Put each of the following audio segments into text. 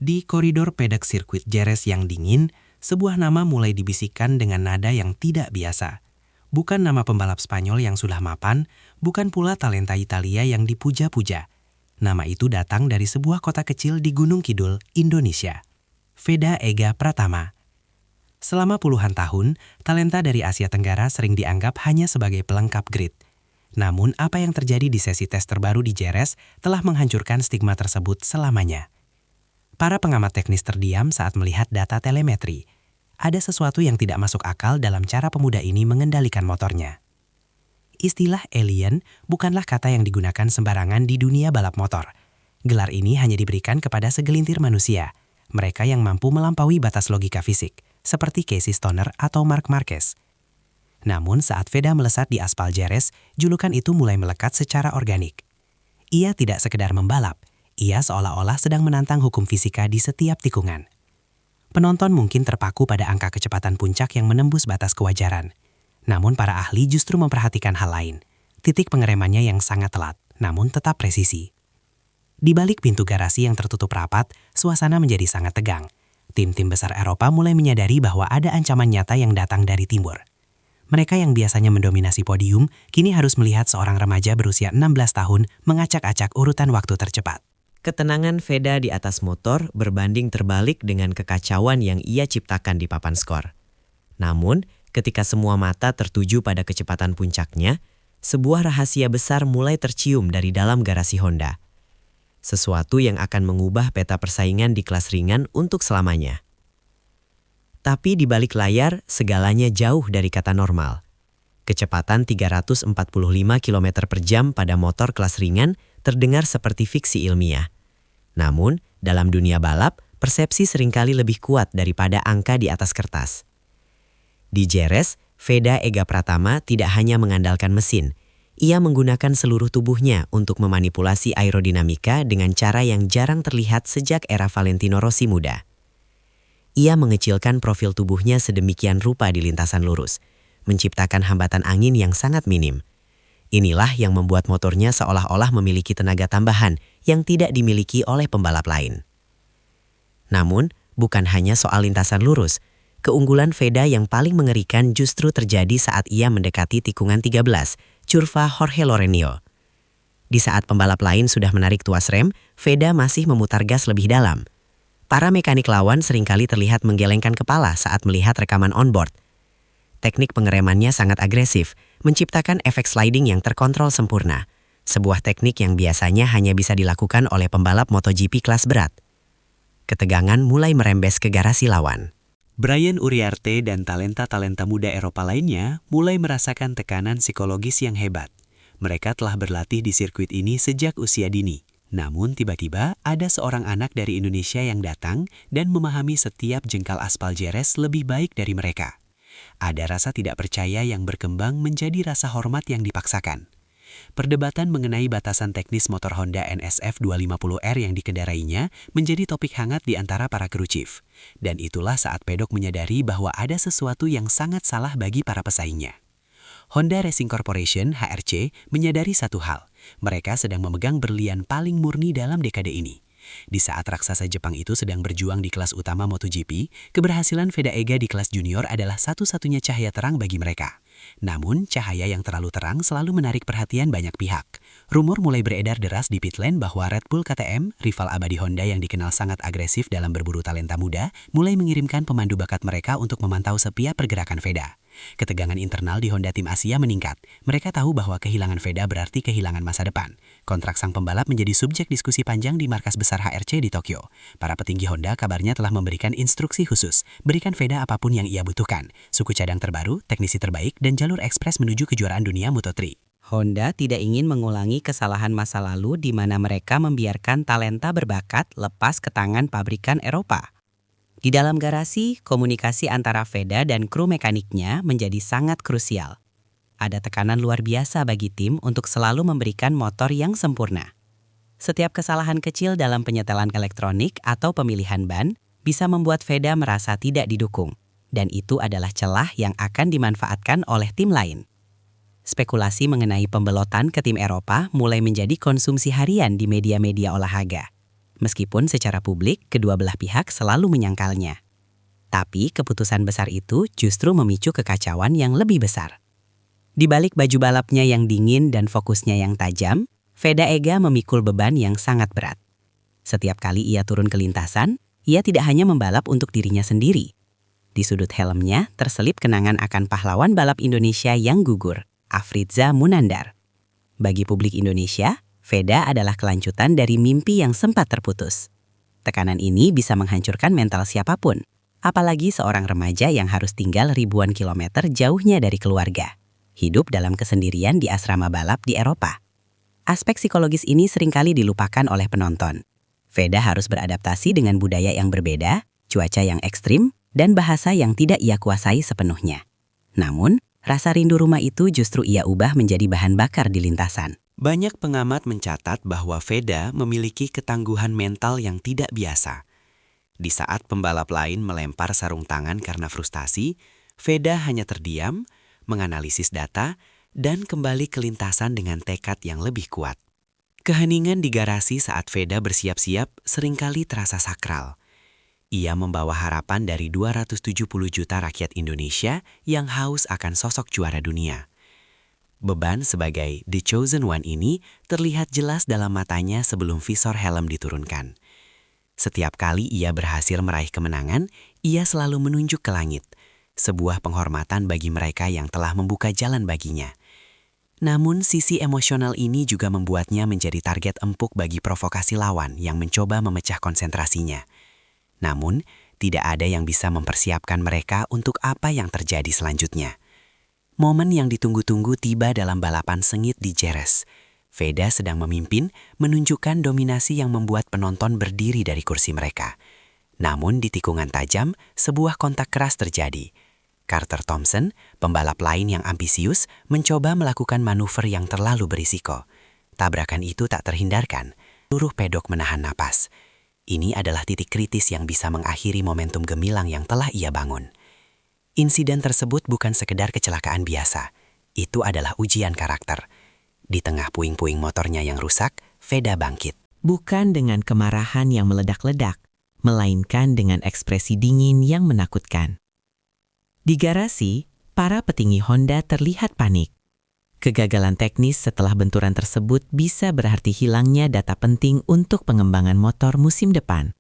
Di koridor pedek sirkuit Jerez yang dingin, sebuah nama mulai dibisikkan dengan nada yang tidak biasa. Bukan nama pembalap Spanyol yang sudah mapan, bukan pula talenta Italia yang dipuja-puja. Nama itu datang dari sebuah kota kecil di Gunung Kidul, Indonesia. Veda Ega Pratama. Selama puluhan tahun, talenta dari Asia Tenggara sering dianggap hanya sebagai pelengkap grid. Namun, apa yang terjadi di sesi tes terbaru di Jerez telah menghancurkan stigma tersebut selamanya. Para pengamat teknis terdiam saat melihat data telemetri. Ada sesuatu yang tidak masuk akal dalam cara pemuda ini mengendalikan motornya. Istilah alien bukanlah kata yang digunakan sembarangan di dunia balap motor. Gelar ini hanya diberikan kepada segelintir manusia, mereka yang mampu melampaui batas logika fisik, seperti Casey Stoner atau Marc Marquez. Namun saat Veda melesat di aspal Jerez, julukan itu mulai melekat secara organik. Ia tidak sekedar membalap, ia seolah-olah sedang menantang hukum fisika di setiap tikungan. Penonton mungkin terpaku pada angka kecepatan puncak yang menembus batas kewajaran. Namun para ahli justru memperhatikan hal lain, titik pengeremannya yang sangat telat, namun tetap presisi. Di balik pintu garasi yang tertutup rapat, suasana menjadi sangat tegang. Tim-tim besar Eropa mulai menyadari bahwa ada ancaman nyata yang datang dari timur. Mereka yang biasanya mendominasi podium, kini harus melihat seorang remaja berusia 16 tahun mengacak-acak urutan waktu tercepat. Ketenangan Veda di atas motor berbanding terbalik dengan kekacauan yang ia ciptakan di papan skor. Namun, ketika semua mata tertuju pada kecepatan puncaknya, sebuah rahasia besar mulai tercium dari dalam garasi Honda. Sesuatu yang akan mengubah peta persaingan di kelas ringan untuk selamanya. Tapi di balik layar, segalanya jauh dari kata normal. Kecepatan 345 km per jam pada motor kelas ringan terdengar seperti fiksi ilmiah. Namun, dalam dunia balap, persepsi seringkali lebih kuat daripada angka di atas kertas. Di Jerez, Veda Ega Pratama tidak hanya mengandalkan mesin. Ia menggunakan seluruh tubuhnya untuk memanipulasi aerodinamika dengan cara yang jarang terlihat sejak era Valentino Rossi muda. Ia mengecilkan profil tubuhnya sedemikian rupa di lintasan lurus, menciptakan hambatan angin yang sangat minim. Inilah yang membuat motornya seolah-olah memiliki tenaga tambahan yang tidak dimiliki oleh pembalap lain. Namun, bukan hanya soal lintasan lurus, keunggulan Veda yang paling mengerikan justru terjadi saat ia mendekati tikungan 13, Curva Jorge Lorenio. Di saat pembalap lain sudah menarik tuas rem, Veda masih memutar gas lebih dalam. Para mekanik lawan seringkali terlihat menggelengkan kepala saat melihat rekaman onboard. Teknik pengeremannya sangat agresif, menciptakan efek sliding yang terkontrol sempurna. Sebuah teknik yang biasanya hanya bisa dilakukan oleh pembalap MotoGP kelas berat. Ketegangan mulai merembes ke garasi lawan. Brian Uriarte dan talenta-talenta muda Eropa lainnya mulai merasakan tekanan psikologis yang hebat. Mereka telah berlatih di sirkuit ini sejak usia dini. Namun tiba-tiba ada seorang anak dari Indonesia yang datang dan memahami setiap jengkal aspal Jerez lebih baik dari mereka. Ada rasa tidak percaya yang berkembang menjadi rasa hormat yang dipaksakan. Perdebatan mengenai batasan teknis motor Honda NSF 250R yang dikendarainya menjadi topik hangat di antara para kru chief. Dan itulah saat pedok menyadari bahwa ada sesuatu yang sangat salah bagi para pesaingnya. Honda Racing Corporation (HRC) menyadari satu hal, mereka sedang memegang berlian paling murni dalam dekade ini. Di saat raksasa Jepang itu sedang berjuang di kelas utama MotoGP, keberhasilan Veda Ega di kelas junior adalah satu-satunya cahaya terang bagi mereka. Namun, cahaya yang terlalu terang selalu menarik perhatian banyak pihak. Rumor mulai beredar deras di pit lane bahwa Red Bull KTM, rival abadi Honda yang dikenal sangat agresif dalam berburu talenta muda, mulai mengirimkan pemandu bakat mereka untuk memantau setiap pergerakan Veda. Ketegangan internal di Honda tim Asia meningkat. Mereka tahu bahwa kehilangan Veda berarti kehilangan masa depan. Kontrak sang pembalap menjadi subjek diskusi panjang di markas besar HRC di Tokyo. Para petinggi Honda kabarnya telah memberikan instruksi khusus, berikan Veda apapun yang ia butuhkan. Suku cadang terbaru, teknisi terbaik, dan jalur ekspres menuju kejuaraan dunia Moto3. Honda tidak ingin mengulangi kesalahan masa lalu di mana mereka membiarkan talenta berbakat lepas ke tangan pabrikan Eropa. Di dalam garasi, komunikasi antara Veda dan kru mekaniknya menjadi sangat krusial. Ada tekanan luar biasa bagi tim untuk selalu memberikan motor yang sempurna. Setiap kesalahan kecil dalam penyetelan elektronik atau pemilihan ban bisa membuat Veda merasa tidak didukung, dan itu adalah celah yang akan dimanfaatkan oleh tim lain. Spekulasi mengenai pembelotan ke tim Eropa mulai menjadi konsumsi harian di media-media olahraga. meskipun secara publik kedua belah pihak selalu menyangkalnya. Tapi keputusan besar itu justru memicu kekacauan yang lebih besar. Di balik baju balapnya yang dingin dan fokusnya yang tajam, Veda Ega memikul beban yang sangat berat. Setiap kali ia turun ke lintasan, ia tidak hanya membalap untuk dirinya sendiri. Di sudut helmnya terselip kenangan akan pahlawan balap Indonesia yang gugur, Afrizza Munandar. Bagi publik Indonesia, Veda adalah kelanjutan dari mimpi yang sempat terputus. Tekanan ini bisa menghancurkan mental siapapun, apalagi seorang remaja yang harus tinggal ribuan kilometer jauhnya dari keluarga, hidup dalam kesendirian di asrama balap di Eropa. Aspek psikologis ini seringkali dilupakan oleh penonton. Veda harus beradaptasi dengan budaya yang berbeda, cuaca yang ekstrim, dan bahasa yang tidak ia kuasai sepenuhnya. Namun, rasa rindu rumah itu justru ia ubah menjadi bahan bakar di lintasan. Banyak pengamat mencatat bahwa Veda memiliki ketangguhan mental yang tidak biasa. Di saat pembalap lain melempar sarung tangan karena frustasi, Veda hanya terdiam, menganalisis data, dan kembali ke lintasan dengan tekad yang lebih kuat. Keheningan di garasi saat Veda bersiap-siap seringkali terasa sakral. Ia membawa harapan dari 270 juta rakyat Indonesia yang haus akan sosok juara dunia. Beban sebagai The Chosen One ini terlihat jelas dalam matanya sebelum visor helm diturunkan. Setiap kali ia berhasil meraih kemenangan, ia selalu menunjuk ke langit, sebuah penghormatan bagi mereka yang telah membuka jalan baginya. Namun sisi emosional ini juga membuatnya menjadi target empuk bagi provokasi lawan yang mencoba memecah konsentrasinya. Namun, tidak ada yang bisa mempersiapkan mereka untuk apa yang terjadi selanjutnya. Momen yang ditunggu-tunggu tiba dalam balapan sengit di Jerez. Veda sedang memimpin, menunjukkan dominasi yang membuat penonton berdiri dari kursi mereka. Namun di tikungan tajam, sebuah kontak keras terjadi. Carter Thompson, pembalap lain yang ambisius, mencoba melakukan manuver yang terlalu berisiko. Tabrakan itu tak terhindarkan. Seluruh pedok menahan napas. Ini adalah titik kritis yang bisa mengakhiri momentum gemilang yang telah ia bangun. Insiden tersebut bukan sekedar kecelakaan biasa. Itu adalah ujian karakter. Di tengah puing-puing motornya yang rusak, Veda bangkit. Bukan dengan kemarahan yang meledak-ledak, melainkan dengan ekspresi dingin yang menakutkan. Di garasi, para petinggi Honda terlihat panik. Kegagalan teknis setelah benturan tersebut bisa berarti hilangnya data penting untuk pengembangan motor musim depan.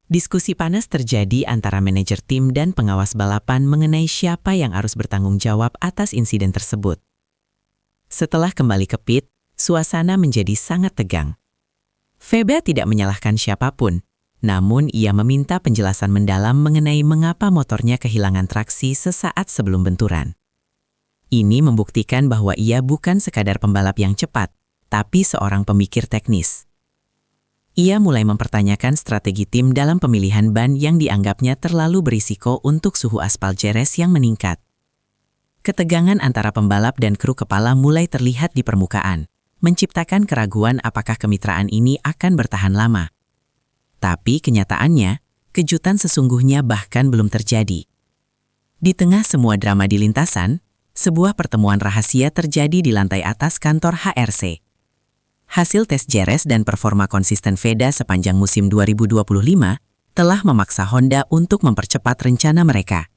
Diskusi panas terjadi antara manajer tim dan pengawas balapan mengenai siapa yang harus bertanggung jawab atas insiden tersebut. Setelah kembali ke pit, suasana menjadi sangat tegang. Veda tidak menyalahkan siapapun, namun ia meminta penjelasan mendalam mengenai mengapa motornya kehilangan traksi sesaat sebelum benturan. Ini membuktikan bahwa ia bukan sekadar pembalap yang cepat, tapi seorang pemikir teknis. Ia mulai mempertanyakan strategi tim dalam pemilihan ban yang dianggapnya terlalu berisiko untuk suhu aspal Jerez yang meningkat. Ketegangan antara pembalap dan kru kepala mulai terlihat di permukaan, menciptakan keraguan apakah kemitraan ini akan bertahan lama. Tapi kenyataannya, kejutan sesungguhnya bahkan belum terjadi. Di tengah semua drama di lintasan, sebuah pertemuan rahasia terjadi di lantai atas kantor HRC. Hasil tes Jerez dan performa konsisten Veda sepanjang musim 2025 telah memaksa Honda untuk mempercepat rencana mereka.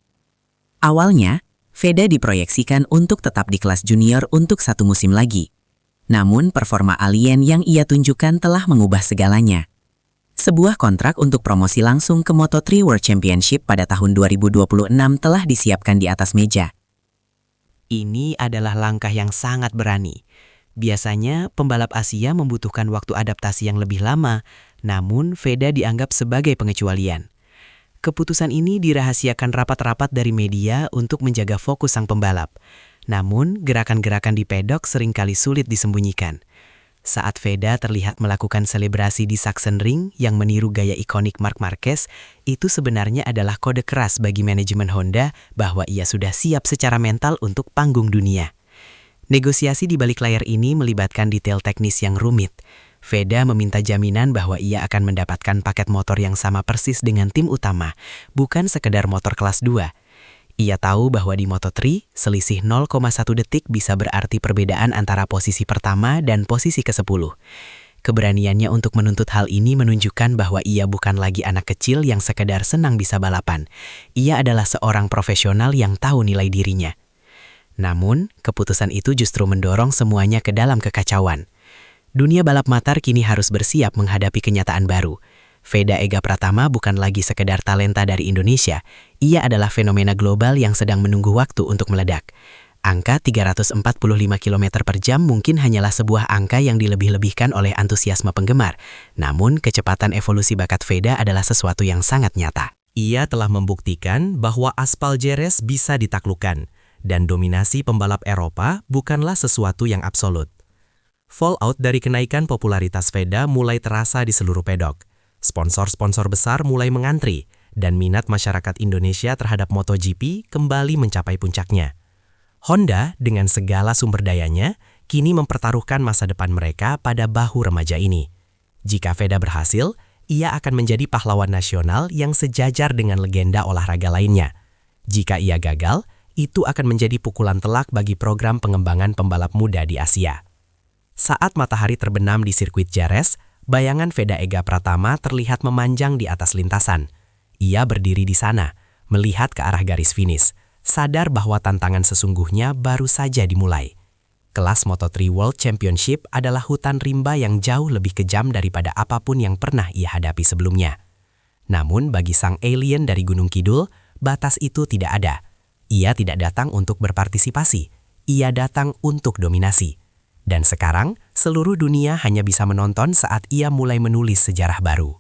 Awalnya, Veda diproyeksikan untuk tetap di kelas junior untuk 1 musim lagi. Namun performa alien yang ia tunjukkan telah mengubah segalanya. Sebuah kontrak untuk promosi langsung ke Moto3 World Championship pada tahun 2026 telah disiapkan di atas meja. Ini adalah langkah yang sangat berani. Biasanya pembalap Asia membutuhkan waktu adaptasi yang lebih lama, namun Veda dianggap sebagai pengecualian. Keputusan ini dirahasiakan rapat-rapat dari media untuk menjaga fokus sang pembalap. Namun, gerakan-gerakan di pedok seringkali sulit disembunyikan. Saat Veda terlihat melakukan selebrasi di Sachsenring yang meniru gaya ikonik Marc Marquez, itu sebenarnya adalah kode keras bagi manajemen Honda bahwa ia sudah siap secara mental untuk panggung dunia. Negosiasi di balik layar ini melibatkan detail teknis yang rumit. Veda meminta jaminan bahwa ia akan mendapatkan paket motor yang sama persis dengan tim utama, bukan sekedar motor kelas 2. Ia tahu bahwa di Moto3, selisih 0,1 detik bisa berarti perbedaan antara posisi pertama dan posisi ke-10. Keberaniannya untuk menuntut hal ini menunjukkan bahwa ia bukan lagi anak kecil yang sekedar senang bisa balapan. Ia adalah seorang profesional yang tahu nilai dirinya. Namun, keputusan itu justru mendorong semuanya ke dalam kekacauan. Dunia balap matar kini harus bersiap menghadapi kenyataan baru. Veda Ega Pratama bukan lagi sekedar talenta dari Indonesia. Ia adalah fenomena global yang sedang menunggu waktu untuk meledak. Angka 345 km per jam mungkin hanyalah sebuah angka yang dilebih-lebihkan oleh antusiasme penggemar. Namun, kecepatan evolusi bakat Veda adalah sesuatu yang sangat nyata. Ia telah membuktikan bahwa aspal Jerez bisa ditaklukkan, dan dominasi pembalap Eropa bukanlah sesuatu yang absolut. Fallout dari kenaikan popularitas Veda mulai terasa di seluruh pedok. Sponsor-sponsor besar mulai mengantri, dan minat masyarakat Indonesia terhadap MotoGP kembali mencapai puncaknya. Honda dengan segala sumber dayanya kini mempertaruhkan masa depan mereka pada bahu remaja ini. Jika Veda berhasil, ia akan menjadi pahlawan nasional yang sejajar dengan legenda olahraga lainnya. Jika ia gagal, itu akan menjadi pukulan telak bagi program pengembangan pembalap muda di Asia. Saat matahari terbenam di sirkuit Jerez, bayangan Veda Ega Pratama terlihat memanjang di atas lintasan. Ia berdiri di sana, melihat ke arah garis finish, sadar bahwa tantangan sesungguhnya baru saja dimulai. Kelas Moto3 World Championship adalah hutan rimba yang jauh lebih kejam daripada apapun yang pernah ia hadapi sebelumnya. Namun bagi sang alien dari Gunung Kidul, batas itu tidak ada. Ia tidak datang untuk berpartisipasi, ia datang untuk dominasi. Dan sekarang, seluruh dunia hanya bisa menonton saat ia mulai menulis sejarah baru.